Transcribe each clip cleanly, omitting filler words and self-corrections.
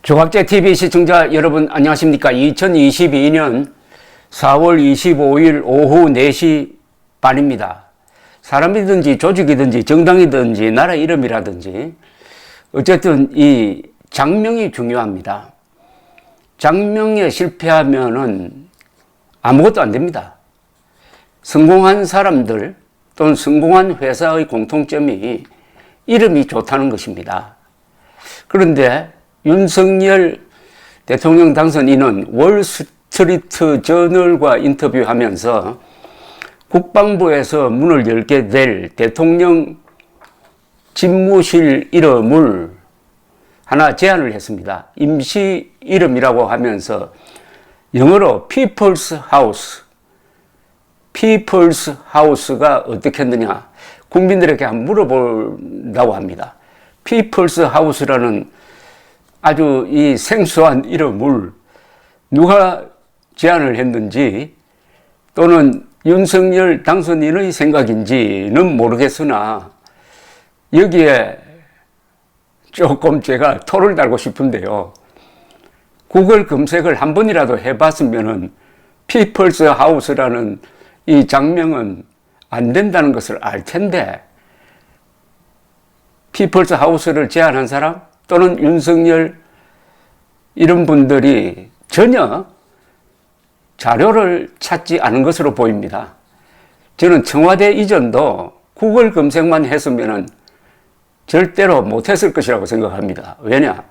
조갑제TV 시청자 여러분 안녕하십니까. 2022년 4월 25일 오후 4시 반입니다. 사람이든지 조직이든지 정당이든지 나라 이름이라든지 어쨌든 이 장명이 중요합니다. 장명에 실패하면은 아무것도 안 됩니다. 성공한 사람들 또는 성공한 회사의 공통점이 이름이 좋다는 것입니다. 그런데 윤석열 대통령 당선인은 월스트리트 저널과 인터뷰하면서 국방부에서 문을 열게 될 대통령 집무실 이름을 하나 제안을 했습니다. 임시 이름이라고 하면서 영어로 People's House, People's House가 어떻게 했느냐 국민들에게 한번 물어본다고 합니다. People's House라는 아주 이 생소한 이름을 누가 제안을 했는지 또는 윤석열 당선인의 생각인지는 모르겠으나 여기에 조금 제가 토를 달고 싶은데요. 구글 검색을 한 번이라도 해봤으면은 People's House라는 이 장명은 안 된다는 것을 알 텐데 People's House를 제안한 사람 또는 윤석열 이런 분들이 전혀 자료를 찾지 않은 것으로 보입니다. 저는 청와대 이전도 구글 검색만 했으면 절대로 못했을 것이라고 생각합니다. 왜냐?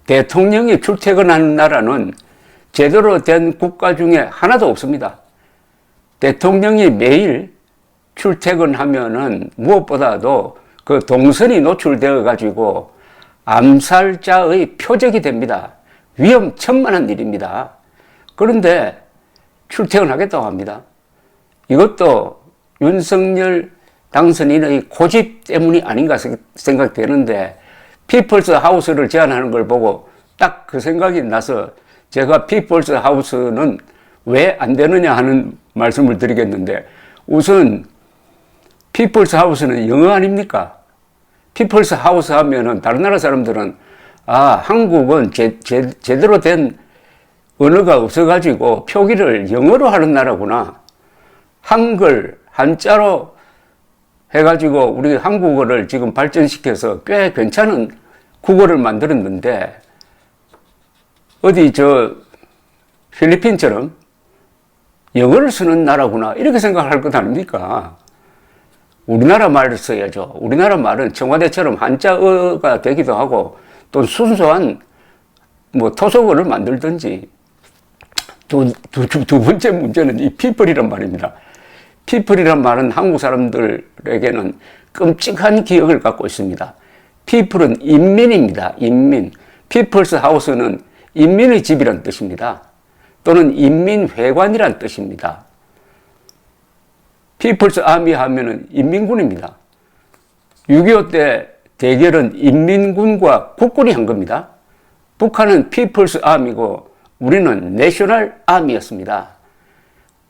대통령이 출퇴근하는 나라는 제대로 된 국가 중에 하나도 없습니다. 대통령이 매일 출퇴근하면은 무엇보다도 그 동선이 노출되어 가지고 암살자의 표적이 됩니다. 위험천만한 일입니다. 그런데 출퇴근하겠다고 합니다. 이것도 윤석열 당선인의 고집 때문이 아닌가 생각되는데 피플스 하우스를 제안하는 걸 보고 딱 그 생각이 나서 제가 피플스 하우스는 왜 안 되느냐 하는 말씀을 드리겠는데 우선 피플스 하우스는 영어 아닙니까? 피플스 하우스 하면은 다른 나라 사람들은 한국은 제대로 된 언어가 없어가지고 표기를 영어로 하는 나라구나. 한글, 한자로 해가지고 우리 한국어를 지금 발전시켜서 꽤 괜찮은 국어를 만들었는데 어디 필리핀처럼 영어를 쓰는 나라구나 이렇게 생각할 것 아닙니까? 우리나라 말을 써야죠. 우리나라 말은 청와대처럼 한자어가 되기도 하고 또 순수한 토속어를 만들든지 두 번째 문제는 이 people이란 말입니다. people이란 말은 한국 사람들에게는 끔찍한 기억을 갖고 있습니다. people은 인민입니다. 인민. people's house는 인민의 집이란 뜻입니다. 또는 인민회관이란 뜻입니다. 피플스 아미 하면은 인민군입니다. 6.25 때 대결은 인민군과 국군이 한 겁니다. 북한은 피플스 아미고 우리는 내셔널 아미였습니다.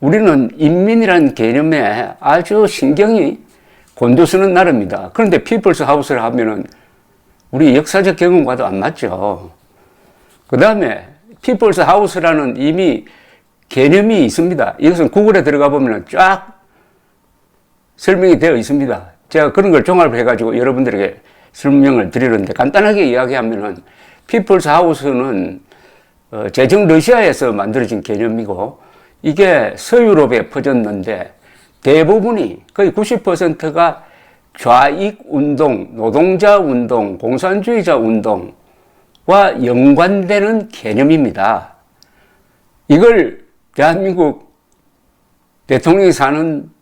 우리는 인민이라는 개념에 아주 신경이 곤두서는 나라입니다. 그런데 피플스 하우스를 하면은 우리 역사적 경험과도 안 맞죠. 그 다음에 피플스 하우스라는 이미 개념이 있습니다. 이것은 구글에 들어가 보면 쫙 설명이 되어 있습니다. 제가 그런 걸 종합해가지고 여러분들에게 설명을 드리는데 간단하게 이야기하면은 피플스 하우스는 제정 러시아에서 만들어진 개념이고 이게 서유럽에 퍼졌는데 대부분이 거의 90%가 좌익 운동, 노동자 운동, 공산주의자 운동과 연관되는 개념입니다. 이걸 대한민국 대통령이 사는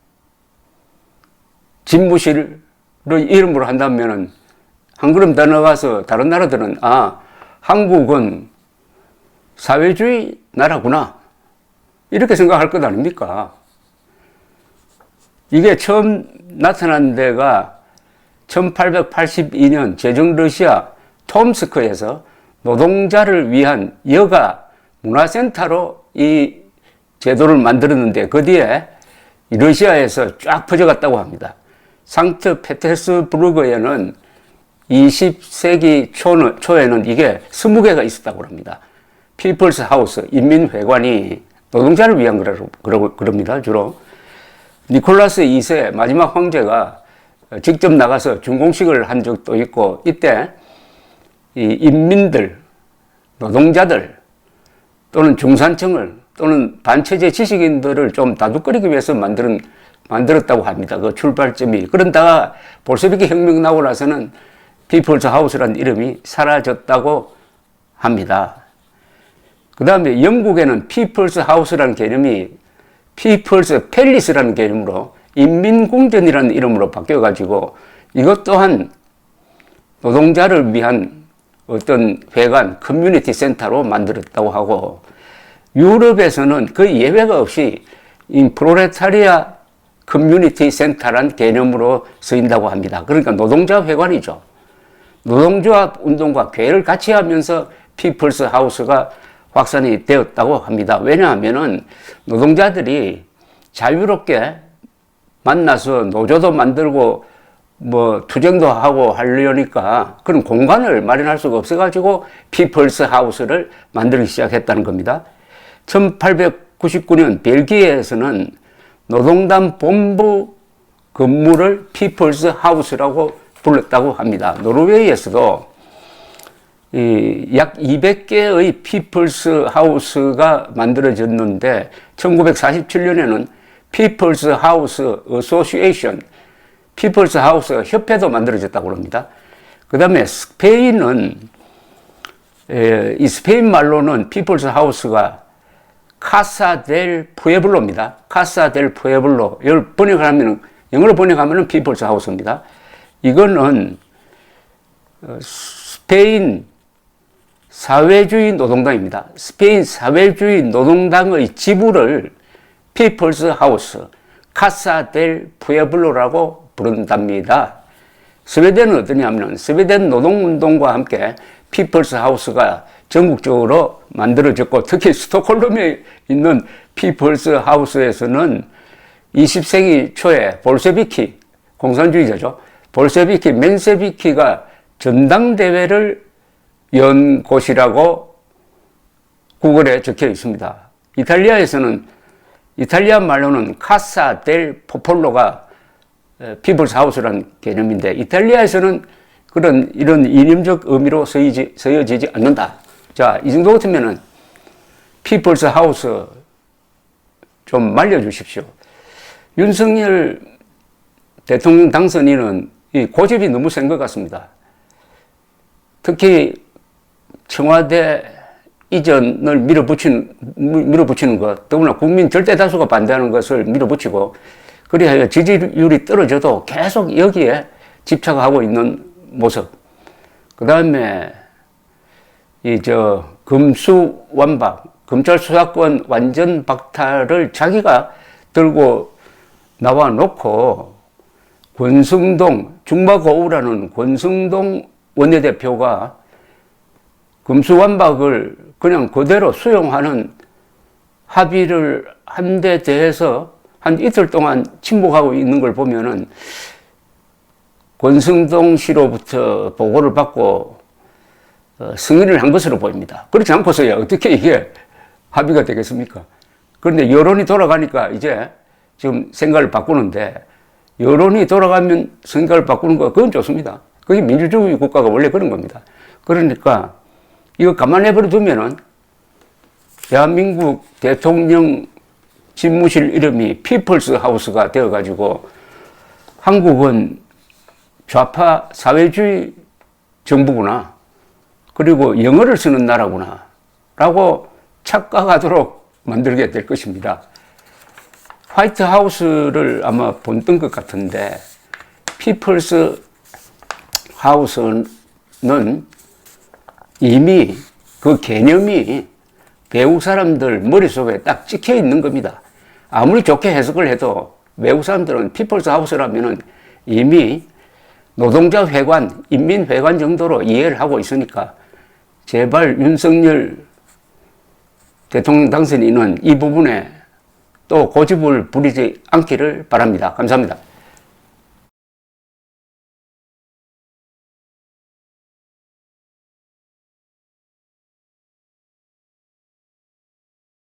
집무실을 이름으로 한다면은 한 걸음 더 나가서 다른 나라들은 한국은 사회주의 나라구나 이렇게 생각할 것 아닙니까? 이게 처음 나타난 데가 1882년 제정 러시아 톰스크에서 노동자를 위한 여가 문화센터로 이 제도를 만들었는데 그 뒤에 러시아에서 쫙 퍼져갔다고 합니다. 상트페테르스부르크에는 20세기 초에는 이게 20개가 있었다고 합니다. 피플스 하우스, 인민회관이 노동자를 위한 그럽니다, 주로. 니콜라스 2세 마지막 황제가 직접 나가서 준공식을 한 적도 있고, 이때 이 인민들, 노동자들 또는 중산층을 또는 반체제 지식인들을 좀 다독거리기 위해서 만들었다고 합니다. 그 출발점이. 그런다가 볼셰비키 혁명 나고 나서는 피플스 하우스라는 이름이 사라졌다고 합니다. 그 다음에 영국에는 피플스 하우스라는 개념이 피플스 팰리스라는 개념으로 인민궁전이라는 이름으로 바뀌어가지고 이것 또한 노동자를 위한 어떤 회관, 커뮤니티 센터로 만들었다고 하고, 유럽에서는 그 예외가 없이 이 프롤레타리아 커뮤니티 센터란 개념으로 쓰인다고 합니다. 그러니까 노동자 회관이죠. 노동조합 운동과 괴를 같이 하면서 피플스 하우스가 확산이 되었다고 합니다. 왜냐하면은 노동자들이 자유롭게 만나서 노조도 만들고 뭐 투쟁도 하고 하려니까 그런 공간을 마련할 수가 없어가지고 피플스 하우스를 만들기 시작했다는 겁니다. 1899년 벨기에에서는 노동당 본부 건물을 피플스 하우스라고 불렀다고 합니다. 노르웨이에서도 약 200개의 피플스 하우스가 만들어졌는데 1947년에는 피플스 하우스 어소시에이션, 피플스 하우스 협회도 만들어졌다고 합니다. 그 다음에 스페인은 이 스페인 말로는 피플스 하우스가 카사 델 푸에블로입니다. 카사 델 푸에블로. 이걸 번역하면, 영어로 번역하면 피플스 하우스입니다. 이거는 스페인 사회주의 노동당입니다. 스페인 사회주의 노동당의 지부를 피플스 하우스, 카사 델 푸에블로라고 부른답니다. 스웨덴은 어떠냐면 스웨덴 노동운동과 함께 피플스 하우스가 전국적으로 만들어졌고, 특히 스톡홀름에 있는 피플스 하우스에서는 20세기 초에 볼셰비키, 공산주의자죠. 볼셰비키 멘세비키가 전당대회를 연 곳이라고 구글에 적혀 있습니다. 이탈리아에서는, 이탈리아 말로는 카사 델 포폴로가 피플스 하우스라는 개념인데, 이탈리아에서는 이런 이념적 의미로 쓰여지지 않는다. 자, 이 정도 같으면은 피플스 하우스 좀 말려주십시오. 윤석열 대통령 당선인은 이 고집이 너무 센 것 같습니다. 특히 청와대 이전을 밀어붙이는 것, 더구나 국민 절대 다수가 반대하는 것을 밀어붙이고, 그리하여 지지율이 떨어져도 계속 여기에 집착하고 있는 모습. 그 다음에 금수완박, 검찰 수사권 완전 박탈을 자기가 들고 나와 놓고, 권성동, 중마고우라는 권성동 원내대표가 금수완박을 그냥 그대로 수용하는 합의를 한 데 대해서 한 이틀 동안 침묵하고 있는 걸 보면은 권성동 씨로부터 보고를 받고 승인을 한 것으로 보입니다. 그렇지 않고서야 어떻게 이게 합의가 되겠습니까? 그런데 여론이 돌아가니까 이제 지금 생각을 바꾸는데, 여론이 돌아가면 생각을 바꾸는 거, 그건 좋습니다. 그게 민주주의 국가가 원래 그런 겁니다. 그러니까 이거 가만히 내버려 두면은 대한민국 대통령 집무실 이름이 피플스 하우스가 되어가지고 한국은 좌파 사회주의 정부구나, 그리고 영어를 쓰는 나라구나 라고 착각하도록 만들게 될 것입니다. 화이트 하우스를 아마 본뜬 것 같은데, 피플스 하우스는 이미 그 개념이 외국 사람들 머릿속에 딱 찍혀 있는 겁니다. 아무리 좋게 해석을 해도 외국 사람들은 피플스 하우스라면은 이미 노동자 회관, 인민 회관 정도로 이해를 하고 있으니까, 제발 윤석열 대통령 당선인은 이 부분에 또 고집을 부리지 않기를 바랍니다. 감사합니다.